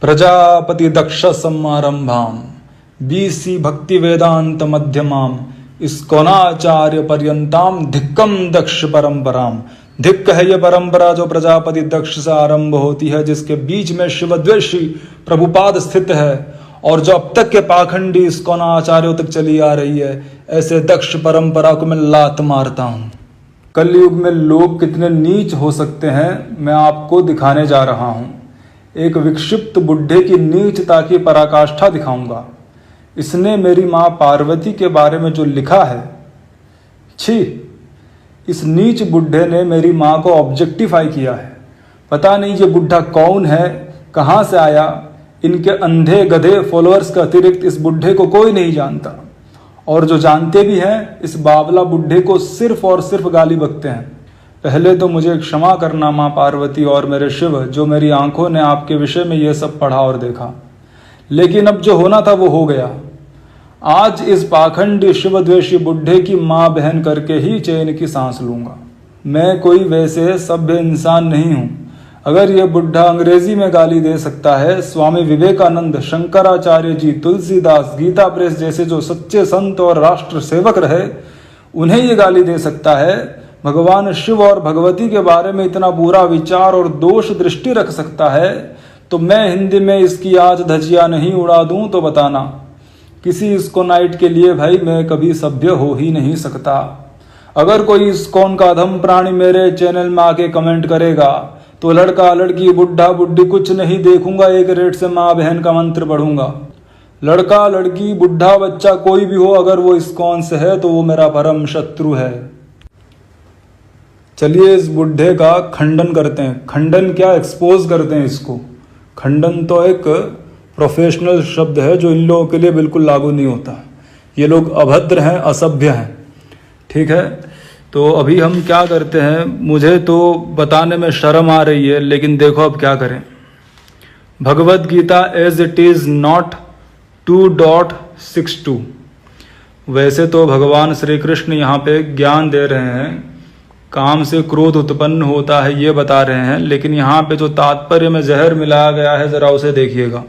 Prajapati Daksha समारंभाम BC भक्ति वेदांत मध्यमाम इस्कोनाचार्य पर्यंताम धिक्कम दक्ष परंपराम। धिक्क है ये परंपरा जो प्रजापति दक्ष से आरंभ होती है, जिसके बीच में शिवद्वेषी प्रभुपाद स्थित है और जो अब तक के पाखंडी इस्कोनाचार्यों तक चली आ रही है। ऐसे दक्ष परंपरा को मैं लात मारता हूं। कलयुग में लोग कितने नीच हो सकते हैं मैं आपको दिखाने जा रहा हूं। एक विक्षिप्त बुढ़े की नीचता की पराकाष्ठा दिखाऊंगा। इसने मेरी मां पार्वती के बारे में जो लिखा है, छी, इस नीच बुढ़े ने मेरी मां को ऑब्जेक्टिफाई किया है। पता नहीं ये बुढ़ा कौन है, कहां से आया। इनके अंधे गधे फॉलोअर्स के अतिरिक्त इस बुढ़े को कोई नहीं जानता, और जो जानते भी हैं इस बावला बुढ़े को सिर्फ और सिर्फ गाली बकते हैं। पहले तो मुझे क्षमा करना मां पार्वती और मेरे शिव, जो मेरी आंखों ने आपके विषय में यह सब पढ़ा और देखा, लेकिन अब जो होना था वो हो गया। आज इस पाखंडी शिवद्वेषी बुढ़े की मां बहन करके ही चैन की सांस लूंगा। मैं कोई वैसे सभ्य इंसान नहीं हूं। अगर यह बुढ़ा अंग्रेजी में गाली दे सकता है, स्वामी विवेकानंद, शंकराचार्य जी, तुलसीदास, गीता प्रेस जैसे जो सच्चे संत और राष्ट्र सेवक रहे, उन्हें ये गाली दे सकता है, भगवान शिव और भगवती के बारे में इतना बुरा विचार और दोष दृष्टि रख सकता है, तो मैं हिंदी में इसकी आज धजिया नहीं उड़ा दूं तो बताना। किसी इस्कोनाइट के लिए भाई मैं कभी सभ्य हो ही नहीं सकता। अगर कोई इस्कोन का अधम प्राणी मेरे चैनल में आके कमेंट करेगा तो लड़का लड़की बुढ़ा बुढ़ी कुछ नहीं देखूंगा, एक रेट से माँ बहन का मंत्र पढ़ूंगा। लड़का लड़की बुढ़ा बच्चा कोई भी हो, अगर वो इस्कोन से है तो वो मेरा परम शत्रु है। चलिए इस बुढ़े का खंडन करते हैं। खंडन क्या, एक्सपोज करते हैं इसको। खंडन तो एक प्रोफेशनल शब्द है जो इन लोगों के लिए बिल्कुल लागू नहीं होता। ये लोग अभद्र हैं, असभ्य हैं, ठीक है। तो अभी हम क्या करते हैं, मुझे तो बताने में शर्म आ रही है, लेकिन देखो अब क्या करें। Bhagavad Gita as it is not 2.62। वैसे तो भगवान श्री कृष्ण यहाँ पे ज्ञान दे रहे हैं, काम से क्रोध उत्पन्न होता है ये बता रहे हैं, लेकिन यहाँ पे जो तात्पर्य में जहर मिलाया गया है जरा उसे देखिएगा।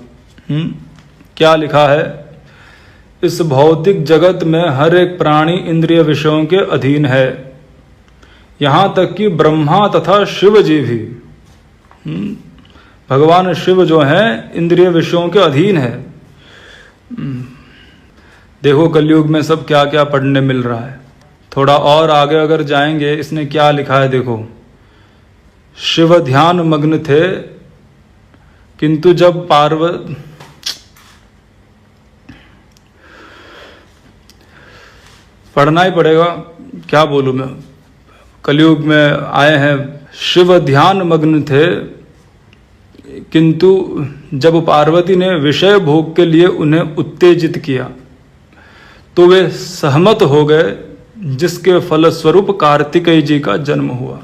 क्या लिखा है, इस भौतिक जगत में हर एक प्राणी इंद्रिय विषयों के अधीन है, यहां तक कि ब्रह्मा तथा शिव जी भी। भगवान शिव जो हैं इंद्रिय विषयों के अधीन है। देखो कलयुग में सब क्या क्या पढ़ने मिल रहा है। थोड़ा और आगे अगर जाएंगे, इसने क्या लिखा है देखो, शिव ध्यान मग्न थे किंतु जब पढ़ना ही पड़ेगा, क्या बोलूं मैं। कलयुग में आए हैं, शिव ध्यान मग्न थे किंतु जब पार्वती ने विषय भोग के लिए उन्हें उत्तेजित किया तो वे सहमत हो गए, जिसके फलस्वरूप कार्तिकेय जी का जन्म हुआ।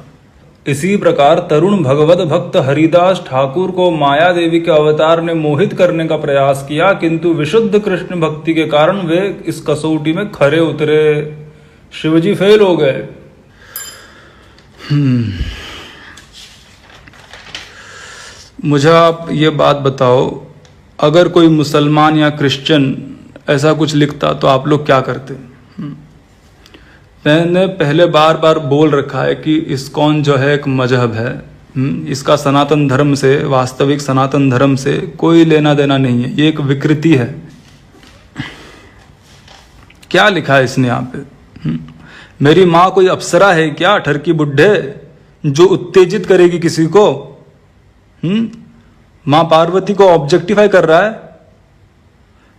इसी प्रकार तरुण भगवत भक्त हरिदास ठाकुर को माया देवी के अवतार ने मोहित करने का प्रयास किया, किंतु विशुद्ध कृष्ण भक्ति के कारण वे इस कसौटी में खरे उतरे। शिवजी फेल हो गए। मुझे आप ये बात बताओ, अगर कोई मुसलमान या क्रिश्चियन ऐसा कुछ लिखता तो आप लोग क्या करते? मैंने पहले बार बार बोल रखा है कि इस्कॉन जो है एक मजहब है, इसका सनातन धर्म से, वास्तविक सनातन धर्म से कोई लेना देना नहीं है, ये एक विकृति है। क्या लिखा है इसने यहाँ पे? मेरी माँ कोई अप्सरा है क्या, ठरकी बुढ़े, जो उत्तेजित करेगी किसी को? माँ पार्वती को ऑब्जेक्टिफाई कर रहा है।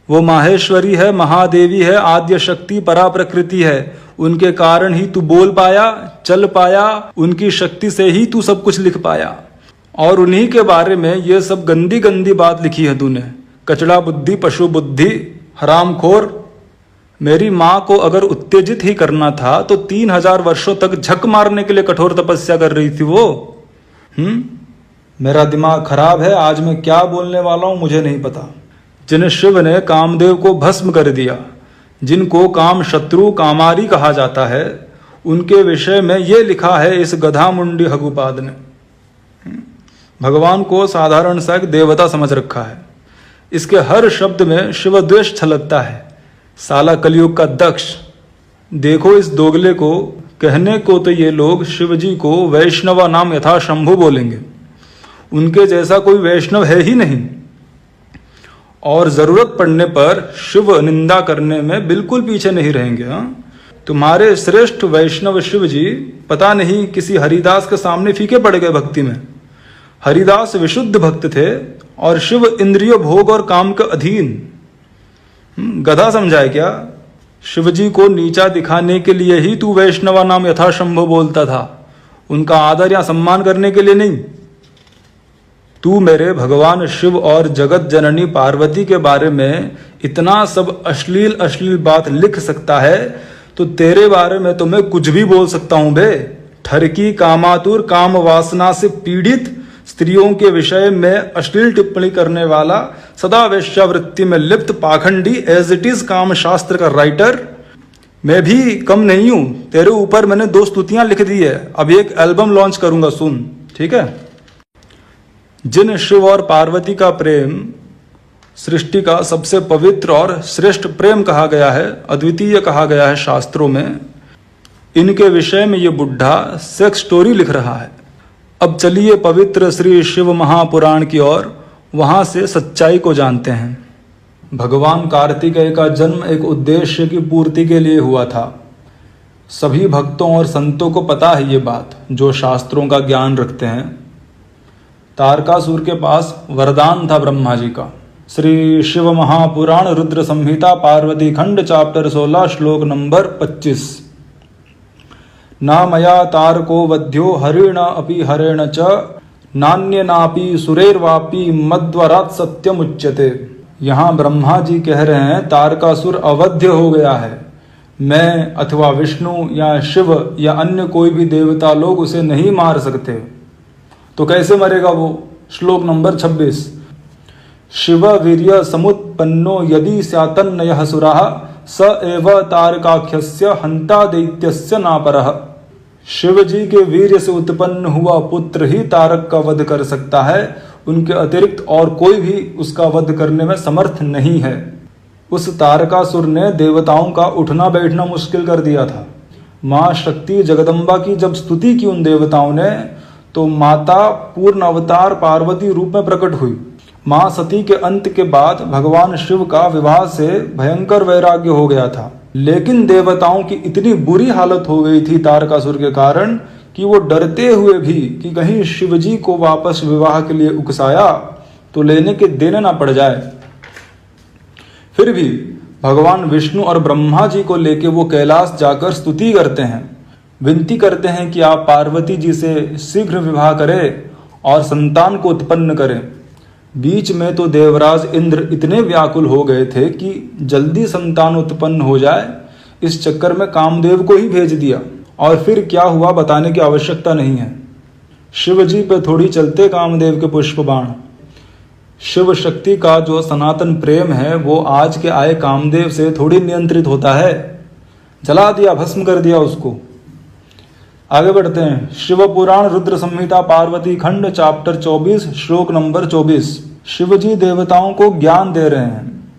वो माहेश्वरी है, महादेवी है, आद्य शक्ति, परा प्रकृति है। उनके कारण ही तू बोल पाया, चल पाया, उनकी शक्ति से ही तू सब कुछ लिख पाया। और उन्हीं के बारे में ये सब गंदी गंदी बात लिखी है तूने। कचड़ा बुद्धि, पशु बुद्धि, हरामखोर। मेरी माँ को अगर उत्तेजित ही करना था तो 3000 वर्षों तक झक मारने के लिए कठोर तपस्या कर रही थी वो। मेरा दिमाग खराब है, आज मैं क्या बोलने वाला हूं मुझे नहीं पता। जिन शिव ने कामदेव को भस्म कर दिया, जिनको काम शत्रु कामारी कहा जाता है, उनके विषय में ये लिखा है इस गधा मुंडी हगुपाद ने। भगवान को साधारण सा एक देवता समझ रखा है। इसके हर शब्द में शिव द्वेष छलकता है। साला कलयुग का दक्ष। देखो इस दोगले को, कहने को तो ये लोग शिव जी को वैष्णव नाम यथा शंभु बोलेंगे, उनके जैसा कोई वैष्णव है ही नहीं, और जरूरत पड़ने पर शिव निंदा करने में बिल्कुल पीछे नहीं रहेंगे। तुम्हारे श्रेष्ठ वैष्णव शिव जी पता नहीं किसी हरिदास के सामने फीके पड़ गए भक्ति में। हरिदास विशुद्ध भक्त थे और शिव इंद्रिय भोग और काम के अधीन। गधा समझाए क्या? शिव जी को नीचा दिखाने के लिए ही तू वैष्णवा नाम यथाशंभव बोलता था, उनका आदर या सम्मान करने के लिए नहीं। तू मेरे भगवान शिव और जगत जननी पार्वती के बारे में इतना सब अश्लील अश्लील बात लिख सकता है, तो तेरे बारे में तो मैं कुछ भी बोल सकता हूं बे। ठरकी कामातुर, काम वासना से पीड़ित स्त्रियों के विषय में अश्लील टिप्पणी करने वाला, सदा वेश्यावृत्ति में लिप्त पाखंडी, एज इट इज काम शास्त्र का राइटर मैं भी कम नहीं हूं। तेरे ऊपर मैंने 2 स्तुतियां लिख दी है, अब एक एल्बम लॉन्च करूंगा, सुन, ठीक है। जिन शिव और पार्वती का प्रेम सृष्टि का सबसे पवित्र और श्रेष्ठ प्रेम कहा गया है, अद्वितीय कहा गया है शास्त्रों में, इनके विषय में ये बुढ़ा सेक्स स्टोरी लिख रहा है। अब चलिए पवित्र श्री शिव महापुराण की ओर, वहां से सच्चाई को जानते हैं। भगवान कार्तिकेय का जन्म एक उद्देश्य की पूर्ति के लिए हुआ था। सभी भक्तों और संतों को पता है ये बात, जो शास्त्रों का ज्ञान रखते हैं। तारकासुर के पास वरदान था ब्रह्मा जी का। श्री शिव महापुराण रुद्र संहिता पार्वती खंड चैप्टर 16 श्लोक नंबर 25। न मया तारको वध्यो हरिण अपि हरेण च नान्यनापि सुरेर्वापि मद्वरात् सत्यम उच्यते। यहाँ ब्रह्मा जी कह रहे हैं तारकासुर अवध्य हो गया है, मैं अथवा विष्णु या शिव या अन्य कोई भी देवता लोग उसे नहीं मार सकते। तो कैसे मरेगा वो? श्लोक नंबर 26। शिव वीर्य समुत्पन्नो यदि स्यातन्नयः सुराः स एव तारकाख्यस्य हंता दैत्यस्य नापरः। शिव जी के वीर्य से उत्पन्न हुआ पुत्र ही तारक का वध कर सकता है, उनके अतिरिक्त और कोई भी उसका वध करने में समर्थ नहीं है। उस तारकासुर ने देवताओं का उठना बैठना मुश्किल कर दिया था। माँ शक्ति जगदम्बा की जब स्तुति की उन देवताओं ने, तो माता पूर्ण अवतार पार्वती रूप में प्रकट हुई। माँ सती के अंत के बाद भगवान शिव का विवाह से भयंकर वैराग्य हो गया था, लेकिन देवताओं की इतनी बुरी हालत हो गई थी तारकासुर के कारण कि वो डरते हुए भी कि कहीं शिव जी को वापस विवाह के लिए उकसाया तो लेने के देने ना पड़ जाए। फिर भी भगवान विष्णु और ब्रह्मा जी को लेके वो कैलाश जाकर स्तुति करते हैं, विनती करते हैं कि आप पार्वती जी से शीघ्र विवाह करें और संतान को उत्पन्न करें। बीच में तो देवराज इंद्र इतने व्याकुल हो गए थे कि जल्दी संतान उत्पन्न हो जाए, इस चक्कर में कामदेव को ही भेज दिया। और फिर क्या हुआ बताने की आवश्यकता नहीं है। शिव जी पे थोड़ी चलते कामदेव के पुष्प बाण। शिव शक्ति का जो सनातन प्रेम है वो आज के आए कामदेव से थोड़ी नियंत्रित होता है। जला दिया, भस्म कर दिया उसको। आगे बढ़ते हैं। शिव पुराण रुद्र संहिता पार्वती खंड चैप्टर 24 श्लोक नंबर 24। शिव जी देवताओं को ज्ञान दे रहे हैं।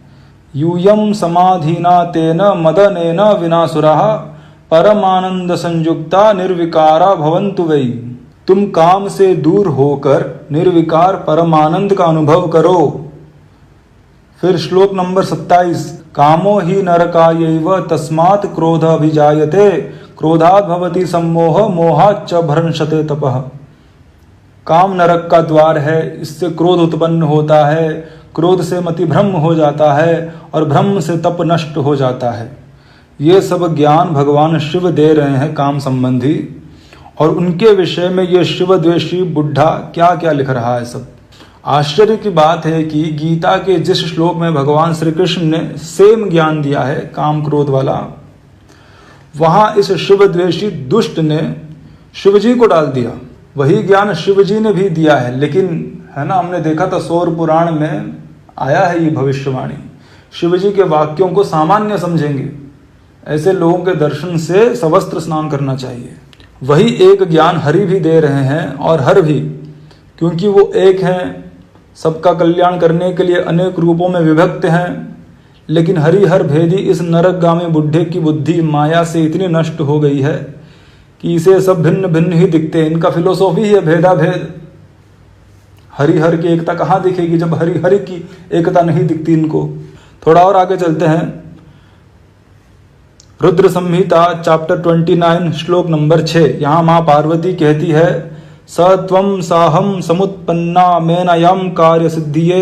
यूयम समाधिना तेन मदनेन विनासुराः परमानंद संयुक्ता निर्विकारा भवन्तु वै। तुम काम से दूर होकर निर्विकार परमानंद का अनुभव करो। फिर श्लोक नंबर 27। कामो ही नरकायैव तस्मात् क्रोध अभिजायते क्रोधात् भवति सम्मोह मोहाच्च भ्रंशते तपः। काम नरक का द्वार है, इससे क्रोध उत्पन्न होता है, क्रोध से मति भ्रम हो जाता है और भ्रम से तप नष्ट हो जाता है। ये सब ज्ञान भगवान शिव दे रहे हैं काम संबंधी, और उनके विषय में ये शिव द्वेषी बुढ़ा क्या क्या लिख रहा है सब। आश्चर्य की बात है कि गीता के जिस श्लोक में भगवान श्री कृष्ण ने सेम ज्ञान दिया है काम क्रोध वाला, वहां इस शिव द्वेषी दुष्ट ने शिव जी को डाल दिया। वही ज्ञान शिव जी ने भी दिया है, लेकिन है ना, हमने देखा था सौर पुराण में आया है ये भविष्यवाणी। शिव जी के वाक्यों को सामान्य समझेंगे, ऐसे लोगों के दर्शन से सवस्त्र स्नान करना चाहिए। वही एक ज्ञान हरि भी दे रहे हैं, और हर भी क्योंकि वो एक हैं, सबका कल्याण करने के लिए अनेक रूपों में विभक्त हैं। लेकिन हरिहर भेदी इस नरकगामी बुढ़े की बुद्धि माया से इतनी नष्ट हो गई है कि इसे सब भिन्न भिन्न ही दिखते हैं। इनका फिलोसॉफी है भेदा भेद। हरिहर की एकता कहाँ दिखेगी जब हरि की एकता नहीं दिखती इनको। थोड़ा और आगे चलते हैं। रुद्र संहिता चैप्टर 29 श्लोक नंबर 6। यहाँ माँ पार्वती कहती है, स त्वं साहम समुत्पन्ना मेनयम कार्य सिद्धिये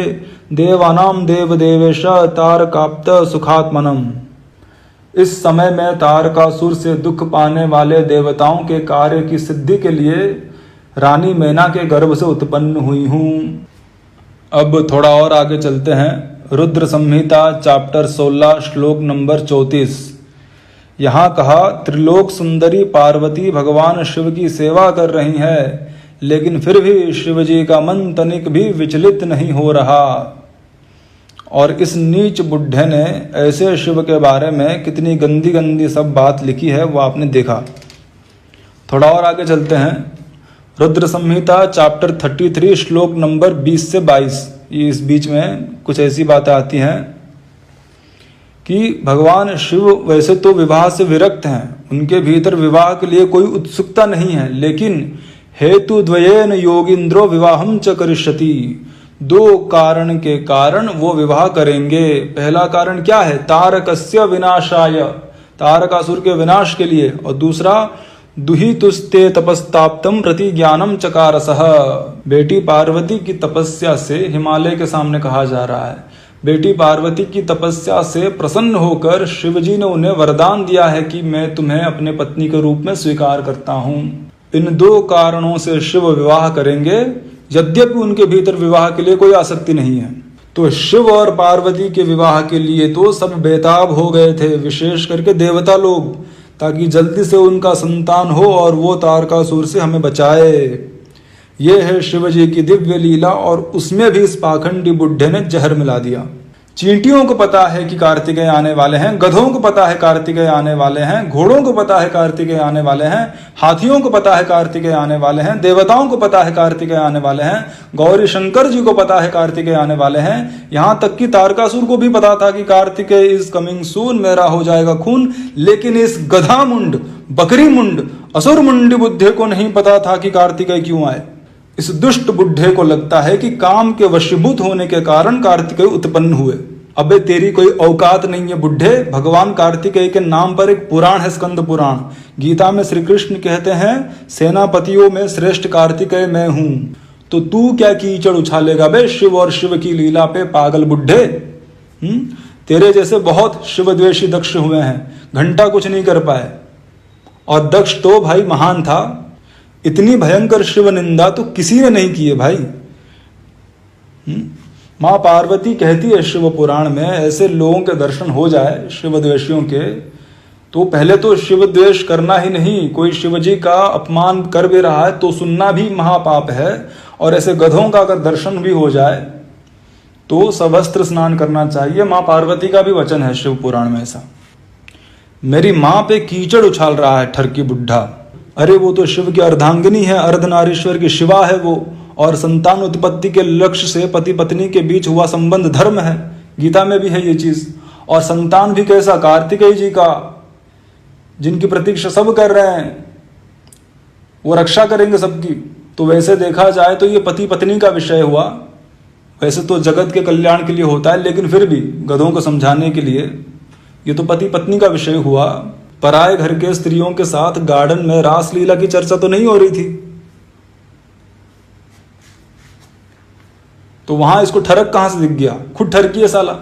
देवानाम देव देवेश तारकाप्त सुखात्मनम। इस समय मैं तारकासुर से दुख पाने वाले देवताओं के कार्य की सिद्धि के लिए रानी मैना के गर्भ से उत्पन्न हुई हूँ। अब थोड़ा और आगे चलते हैं। रुद्र संहिता चैप्टर 16 श्लोक नंबर 34। यहाँ कहा, त्रिलोक सुंदरी पार्वती भगवान शिव की सेवा कर रही है, लेकिन फिर भी शिव जी का मन तनिक भी विचलित नहीं हो रहा। और इस नीच बुढ़े ने ऐसे शिव के बारे में कितनी गंदी गंदी सब बात लिखी है वो आपने देखा। थोड़ा और आगे चलते हैं। रुद्र संहिता चैप्टर 33 श्लोक नंबर 20 से 22। इस बीच में कुछ ऐसी बातें आती हैं कि भगवान शिव वैसे तो विवाह से विरक्त हैं, उनके भीतर विवाह के लिए कोई उत्सुकता नहीं है, लेकिन हेतु द्वयेन योगिंद्रो विवाहम च करिष्यति। दो कारण के कारण वो विवाह करेंगे। पहला कारण क्या है? तारकस्य विनाशाय, तारकासुर के विनाश के लिए। और दूसरा, दुहितुस्ते तपस्ताप्तम प्रति ज्ञानम चकारसः। बेटी पार्वती की तपस्या से, हिमालय के सामने कहा जा रहा है, बेटी पार्वती की तपस्या से प्रसन्न होकर शिवजी ने उन्हें वरदान दिया है कि मैं तुम्हें अपने पत्नी के रूप में स्वीकार करता हूँ। इन दो कारणों से शिव विवाह करेंगे, यद्यपि उनके भीतर विवाह के लिए कोई आसक्ति नहीं है। तो शिव और पार्वती के विवाह के लिए तो सब बेताब हो गए थे, विशेष करके देवता लोग, ताकि जल्दी से उनका संतान हो और वो तारकासुर से हमें बचाए। ये है शिव जी की दिव्य लीला। और उसमें भी इस पाखंडी बुढ़े ने जहर मिला दिया। चींटियों को पता है कि कार्तिकेय आने वाले हैं, गधों को पता है कार्तिकेय आने वाले हैं, घोड़ों को पता है कार्तिकेय आने वाले हैं, हाथियों को पता है कार्तिकेय आने वाले हैं, देवताओं को पता है कार्तिकेय आने वाले हैं, गौरी शंकर जी को पता है कार्तिकेय आने वाले हैं। यहाँ तक कि तारकासुर को भी पता था कि कार्तिकेय इज कमिंग सून, मेरा हो जाएगा खून। लेकिन इस गधा मुंड, बकरी मुंड, असुर मुंडी बुद्धे को नहीं पता था कि कार्तिकेय क्यों आए। इस दुष्ट बुढ़े को लगता है कि काम के वशीभूत होने के कारण कार्तिकेय उत्पन्न हुए। अबे तेरी कोई औकात नहीं है बुढ़े। भगवान कार्तिकेय के नाम पर एक पुराण है, स्कंद पुराण। गीता में श्री कृष्ण कहते हैं, सेनापतियों में श्रेष्ठ कार्तिकेय मैं हूं। तो तू क्या कीचड़ उछालेगा बे शिव और शिव की लीला पे, पागल बुढ़े। तेरे जैसे बहुत शिवद्वेषी दक्ष हुए हैं, घंटा कुछ नहीं कर पाए। और दक्ष तो भाई महान था। इतनी भयंकर शिव निंदा तो किसी ने नहीं की है भाई। माँ पार्वती कहती है शिव पुराण में, ऐसे लोगों के दर्शन हो जाए शिवद्वेषियों के, तो पहले तो शिव द्वेष करना ही नहीं, कोई शिवजी का अपमान कर भी रहा है तो सुनना भी महापाप है। और ऐसे गधों का अगर दर्शन भी हो जाए तो सवस्त्र स्नान करना चाहिए। माँ पार्वती का भी वचन है शिव पुराण में ऐसा। मेरी माँ पे कीचड़ उछाल रहा है ठरकी बुढ़ा। अरे वो तो शिव की अर्धांगिनी है, अर्धनारीश्वर की शिवा है वो। और संतान उत्पत्ति के लक्ष्य से पति पत्नी के बीच हुआ संबंध धर्म है, गीता में भी है ये चीज। और संतान भी कैसा? कार्तिकेय जी का, जिनकी प्रतीक्षा सब कर रहे हैं, वो रक्षा करेंगे सबकी। तो वैसे देखा जाए तो ये पति पत्नी का विषय हुआ। वैसे तो जगत के कल्याण के लिए होता है, लेकिन फिर भी गधों को समझाने के लिए ये तो पति पत्नी का विषय हुआ। पराये घर के स्त्रियों के साथ गार्डन में रासलीला की चर्चा तो नहीं हो रही थी। तो वहां इसको ठरक कहां से दिख गया? खुद ठरकी है साला।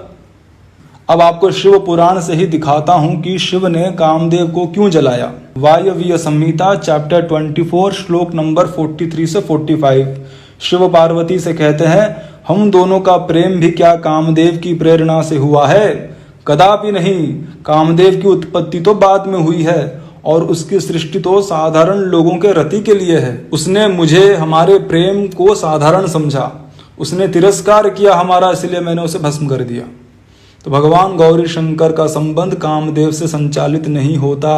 अब आपको शिव पुराण से ही दिखाता हूं कि शिव ने कामदेव को क्यों जलाया। वायव्य संहिता चैप्टर 24 श्लोक नंबर 43 से 45। शिव पार्वती से कहते हैं, हम दोनों का प्रेम भी क्या कामदेव की प्रेरणा से हुआ है? कदापि नहीं। कामदेव की उत्पत्ति तो बाद में हुई है और उसकी सृष्टि तो साधारण लोगों के रति के लिए है। उसने मुझे, हमारे प्रेम को साधारण समझा, उसने तिरस्कार किया हमारा, इसलिए मैंने उसे भस्म कर दिया। तो भगवान गौरी शंकर का संबंध कामदेव से संचालित नहीं होता।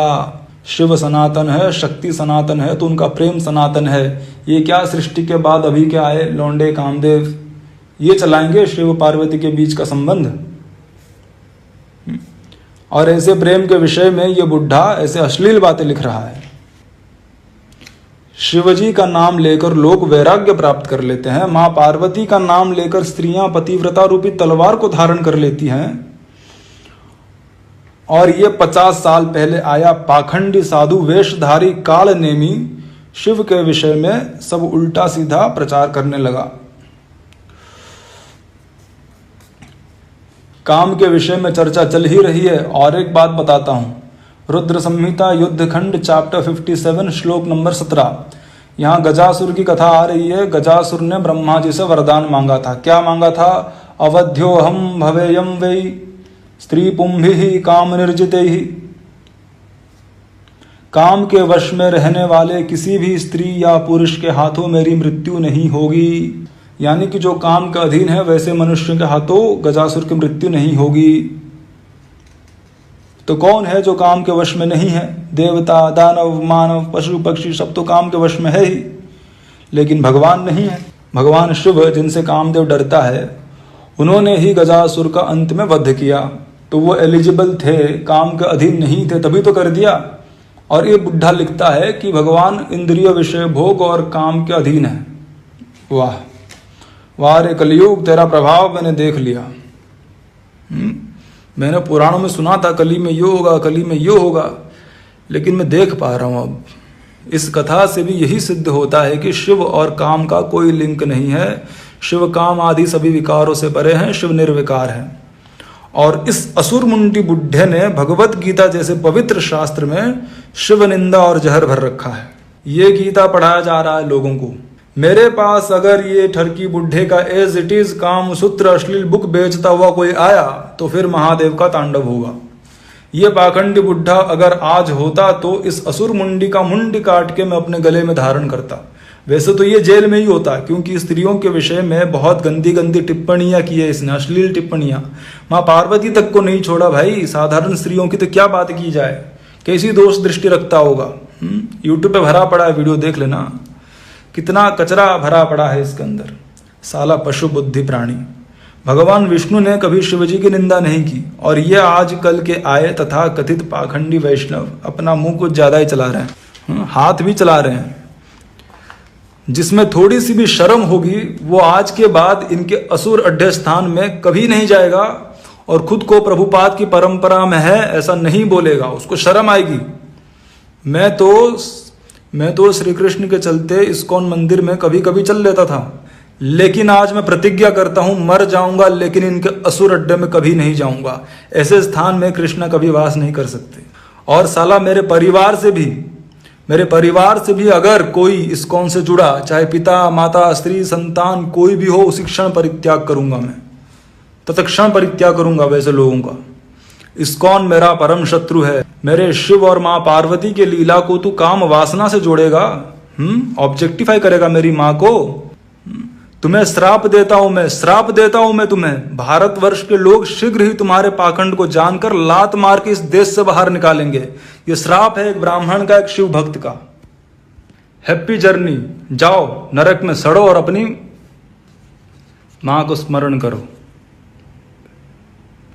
शिव सनातन है, शक्ति सनातन है, तो उनका प्रेम सनातन है। ये क्या सृष्टि के बाद अभी क्या आए लौंडे कामदेव, ये चलाएंगे शिव पार्वती के बीच का संबंध। और ऐसे प्रेम के विषय में ये बुढ़ा ऐसे अश्लील बातें लिख रहा है। शिवजी का नाम लेकर लोग वैराग्य प्राप्त कर लेते हैं, मां पार्वती का नाम लेकर स्त्रियां पतिव्रता रूपी तलवार को धारण कर लेती हैं। और ये 50 साल पहले आया पाखंडी साधु वेशधारी काल नेमी शिव के विषय में सब उल्टा सीधा प्रचार करने लगा। काम के विषय में चर्चा चल ही रही है। और एक बात बताता हूं, रुद्र संहिता युद्ध खंड चैप्टर 57 श्लोक नंबर 17, यहाँ गजासुर की कथा आ रही है। गजासुर ने ब्रह्मा जी से वरदान मांगा था। क्या मांगा था? अवध्योहम भवेयम वै स्त्री पुंभि काम निर्जिते ही। काम के वश में रहने वाले किसी भी स्त्री या पुरुष के हाथों मेरी मृत्यु नहीं होगी। यानी कि जो काम का अधीन है वैसे मनुष्य के हाथों गजासुर की मृत्यु नहीं होगी। तो कौन है जो काम के वश में नहीं है? देवता, दानव, मानव, पशु पक्षी सब तो काम के वश में है ही, लेकिन भगवान नहीं है। भगवान शिव जिनसे कामदेव डरता है, उन्होंने ही गजासुर का अंत में वध किया। तो वो एलिजिबल थे, काम के अधीन नहीं थे, तभी तो कर दिया। और ये बुढ़ा लिखता है कि भगवान इंद्रिय विषय भोग और काम के अधीन है। वाह वाह रे कलयुग, तेरा प्रभाव मैंने देख लिया। मैंने पुराणों में सुना था कली में यो होगा, कली में यो होगा, लेकिन मैं देख पा रहा हूं अब। इस कथा से भी यही सिद्ध होता है कि शिव और काम का कोई लिंक नहीं है। शिव काम आदि सभी विकारों से परे हैं, शिव निर्विकार है। और इस असुर मुंडी बुढ़े ने भगवत गीता जैसे पवित्र शास्त्र में शिव निंदा और जहर भर रखा है। ये गीता पढ़ाया जा रहा है लोगों को। मेरे पास अगर ये ठरकी बुढ़े का एज इट इज काम सूत्र अश्लील बुक बेचता हुआ कोई आया तो फिर महादेव का तांडव होगा। ये पाखंडी बुढ़ा अगर आज होता तो इस असुर मुंडी का मुंडी काट के मैं अपने गले में धारण करता। वैसे तो ये जेल में ही होता, क्योंकि स्त्रियों के विषय में बहुत गंदी गंदी टिप्पणियां की है इसने, अश्लील टिप्पणियां। माँ पार्वती तक को नहीं छोड़ा भाई, साधारण स्त्रियों की तो क्या बात की जाए, कैसी दोष दृष्टि रखता होगा। यूट्यूब पे भरा पड़ा है, वीडियो देख लेना, कितना कचरा भरा पड़ा है इसके अंदर। साला पशु बुद्धि प्राणी। भगवान विष्णु ने कभी शिवजी की निंदा नहीं की, और ये आज कल के आए तथा कथित पाखंडी वैष्णव अपना मुंह कुछ ज्यादा ही चला रहे हैं, हाथ भी चला रहे हैं। जिसमें थोड़ी सी भी शर्म होगी वो आज के बाद इनके असुर अड्डे स्थान में कभी नहीं जाएगा, और खुद को प्रभुपाद की परंपरा में है ऐसा नहीं बोलेगा, उसको शर्म आएगी। मैं तो श्री कृष्ण के चलते इस्कॉन मंदिर में कभी कभी चल लेता था, लेकिन आज मैं प्रतिज्ञा करता हूं मर जाऊंगा लेकिन इनके असुर अड्डे में कभी नहीं जाऊंगा। ऐसे स्थान में कृष्णा कभी वास नहीं कर सकते। और साला मेरे परिवार से भी अगर कोई इस्कॉन से जुड़ा, चाहे पिता माता स्त्री संतान कोई भी हो, उसी क्षण परित्याग करूंगा मैं, तत्क्षण परित्याग करूंगा वैसे लोगों का। इस्कॉन मेरा परम शत्रु है। मेरे शिव और माँ पार्वती के लीला को तू काम वासना से जोड़ेगा, ऑब्जेक्टिफाई करेगा मेरी माँ को। तुम्हें श्राप देता हूं मैं तुम्हें। भारतवर्ष के लोग शीघ्र ही तुम्हारे पाखंड को जानकर लात मार के इस देश से बाहर निकालेंगे। ये श्राप है एक ब्राह्मण का, एक शिव भक्त का। हैप्पी जर्नी, जाओ नरक में सड़ो और अपनी माँ को स्मरण करो।